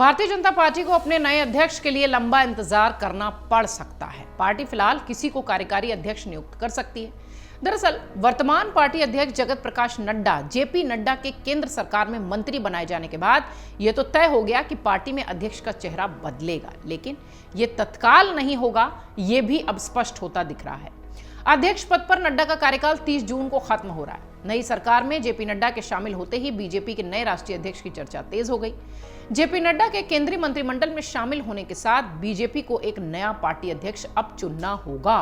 Bharatiya Janata party को अपने नए अध्यक्ष के लिए लंबा इंतजार करना पड़ सकता है। पार्टी फिलहाल किसी को कार्यकारी अध्यक्ष नियुक्त कर सकती है। दरअसल वर्तमान पार्टी अध्यक्ष जगत प्रकाश नड्डा जेपी नड्डा के केंद्र सरकार में मंत्री बनाए जाने के बाद यह तो तय हो गया कि पार्टी में अध्यक्ष का चेहरा बदलेगा, लेकिन यह तत्काल नहीं होगा, यह भी अब स्पष्ट होता दिख रहा है। अध्यक्ष पद पर नड्डा का कार्यकाल 30 जून को खत्म हो रहा है। नई सरकार में जेपी नड्डा के शामिल होते ही बीजेपी के नए राष्ट्रीय अध्यक्ष की चर्चा तेज हो गई। जेपी नड्डा के केंद्रीय मंत्रिमंडल में शामिल होने के साथ बीजेपी को एक नया पार्टी अध्यक्ष अब चुनना होगा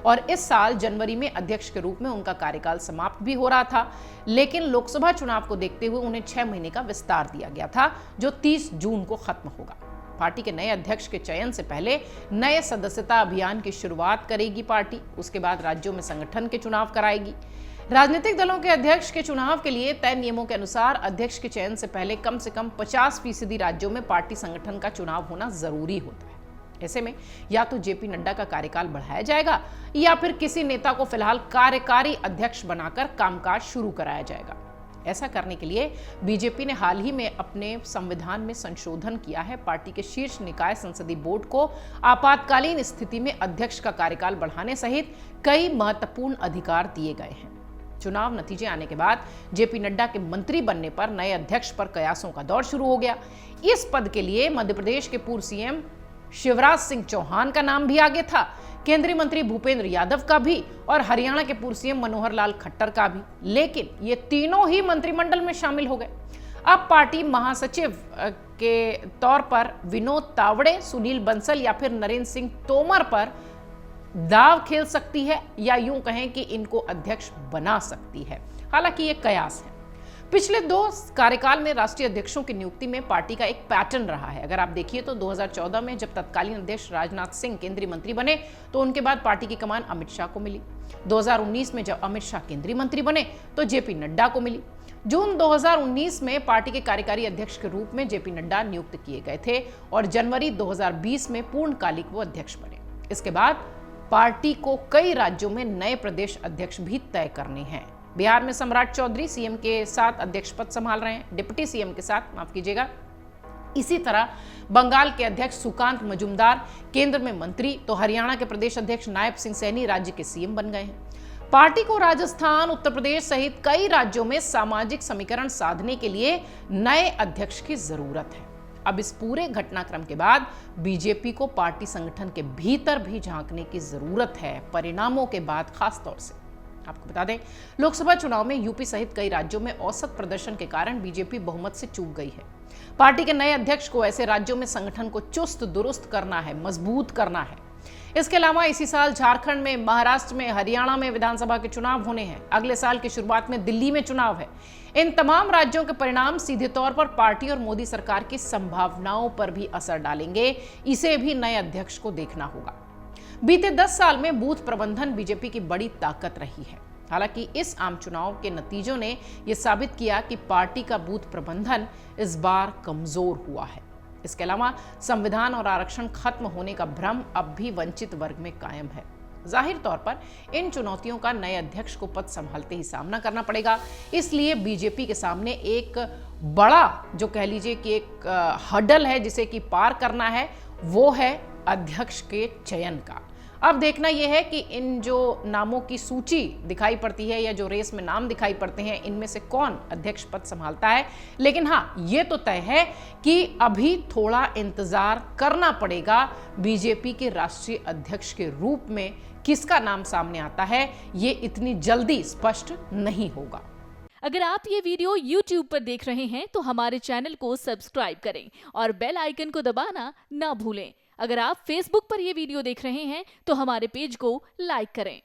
और इस साल जनवरी में अध्यक्ष के रूप में उनका कार्यकाल समाप्त भी हो रहा था, लेकिन लोकसभा चुनाव को देखते हुए उन्हें 6 महीने का विस्तार दिया गया था, जो 30 जून को खत्म होगा। पार्टी के नए अध्यक्ष के चयन से पहले नए सदस्यता अभियान की शुरुआत करेगी पार्टी। उसके बाद राज्यों में संगठन के चुनाव कराएगी। राजनीतिक दलों के अध्यक्ष के चुनाव के लिए तय नियमों के अनुसार अध्यक्ष के चयन से पहले कम से कम 50% राज्यों में पार्टी संगठन का चुनाव होना जरूरी होता है। ऐसे में या तो जेपी नड्डा का कार्यकाल बढ़ाया जाएगा या फिर किसी नेता को फिलहाल कार्यकारी अध्यक्ष बनाकर कामकाज शुरू कराया जाएगा। ऐसा करने के लिए बीजेपी ने हाल ही में अपने संविधान में संशोधन किया है। पार्टी के शीर्ष निकाय संसदीय बोर्ड को आपातकालीन स्थिति में अध्यक्ष का कार्यकाल बढ़ाने सहित कई महत्वपूर्ण अधिकार दिए गए हैं। चुनाव नतीजे आने के बाद जेपी नड्डा के मंत्री बनने पर नए अध्यक्ष पर कयासों का दौर शुरू हो गया। इस पद के लिए मध्य प्रदेश के पूर्व सीएम शिवराज सिंह चौहान का नाम भी आगे था, केंद्रीय मंत्री भूपेंद्र यादव का भी और हरियाणा के पूर्व सीएम मनोहर लाल खट्टर का भी, लेकिन ये तीनों ही मंत्रिमंडल में शामिल हो गए। अब पार्टी महासचिव के तौर पर विनोद तावड़े, सुनील बंसल या फिर नरेंद्र सिंह तोमर पर दाव खेल सकती है या यूं कहें कि इनको अध्यक्ष बना सकती है। हालांकि ये कयास है। पिछले 2 कार्यकाल में राष्ट्रीय अध्यक्षों की नियुक्ति में पार्टी का एक पैटर्न रहा है। अगर आप देखिए तो 2014 में जब तत्कालीन अध्यक्ष राजनाथ सिंह केंद्रीय मंत्री बने तो उनके बाद पार्टी की कमान अमित शाह को मिली। 2019 में जब अमित शाह केंद्रीय मंत्री बने तो जेपी नड्डा को मिली। जून 2019 में पार्टी के कार्यकारी अध्यक्ष के रूप में जेपी नड्डा नियुक्त किए गए थे और जनवरी 2020 में पूर्णकालिक वो अध्यक्ष बने। इसके बाद पार्टी को कई राज्यों में नए प्रदेश अध्यक्ष भी तय करने हैं। बिहार में सम्राट चौधरी सीएम के साथ अध्यक्ष पद संभाल रहे हैं, डिप्टी सीएम के साथ, माफ कीजिएगा। इसी तरह बंगाल के अध्यक्ष सुकांत मजूमदार केंद्र में मंत्री, तो हरियाणा के प्रदेश अध्यक्ष नायब सिंह सैनी राज्य के सीएम बन गए हैं। पार्टी को राजस्थान, उत्तर प्रदेश सहित कई राज्यों में सामाजिक समीकरण साधने के लिए नए अध्यक्ष की जरूरत है। अब इस पूरे घटनाक्रम के बाद बीजेपी को पार्टी संगठन के भीतर भी झांकने की जरूरत है, परिणामों के बाद खास तौर से। आपको बता दें, लोकसभा चुनाव में यूपी सहित कई राज्यों में औसत प्रदर्शन के कारण बीजेपी बहुमत से चूक गई है। पार्टी के नए अध्यक्ष को ऐसे राज्यों में संगठन को चुस्त दुरुस्त करना है, मजबूत करना है। इसके अलावा इसी साल झारखंड में, महाराष्ट्र में, हरियाणा में विधानसभा के चुनाव होने हैं। अगले साल की शुरुआत में दिल्ली में चुनाव है। इन तमाम राज्यों के परिणाम सीधे तौर पर पार्टी और मोदी सरकार की संभावनाओं पर भी असर डालेंगे। इसे भी नए अध्यक्ष को देखना होगा। बीते 10 साल में बूथ प्रबंधन बीजेपी की बड़ी ताकत रही है। हालांकि इस आम चुनाव के नतीजों ने यह साबित किया कि पार्टी का बूथ प्रबंधन इस बार कमजोर हुआ है। इसके अलावा संविधान और आरक्षण खत्म होने का भ्रम अब भी वंचित वर्ग में कायम है। जाहिर तौर पर इन चुनौतियों का नए अध्यक्ष को पद संभालते ही सामना करना पड़ेगा। इसलिए बीजेपी के सामने एक बड़ा, जो कह लीजिए कि एक हर्डल है जिसे कि पार करना है, वो है अध्यक्ष के चयन का। अब देखना यह है कि इन जो नामों की सूची दिखाई पड़ती है या जो रेस में नाम दिखाई पड़ते हैं, इनमें से कौन अध्यक्ष पद संभालता है। लेकिन हाँ, ये तो तय है कि अभी थोड़ा इंतजार करना पड़ेगा। बीजेपी के राष्ट्रीय अध्यक्ष के रूप में किसका नाम सामने आता है, ये इतनी जल्दी स्पष्ट नहीं होगा। अगर आप ये वीडियो YouTube पर देख रहे हैं तो हमारे चैनल को सब्सक्राइब करें और बेल आइकन को दबाना ना भूलें। अगर आप Facebook पर यह वीडियो देख रहे हैं तो हमारे पेज को लाइक करें।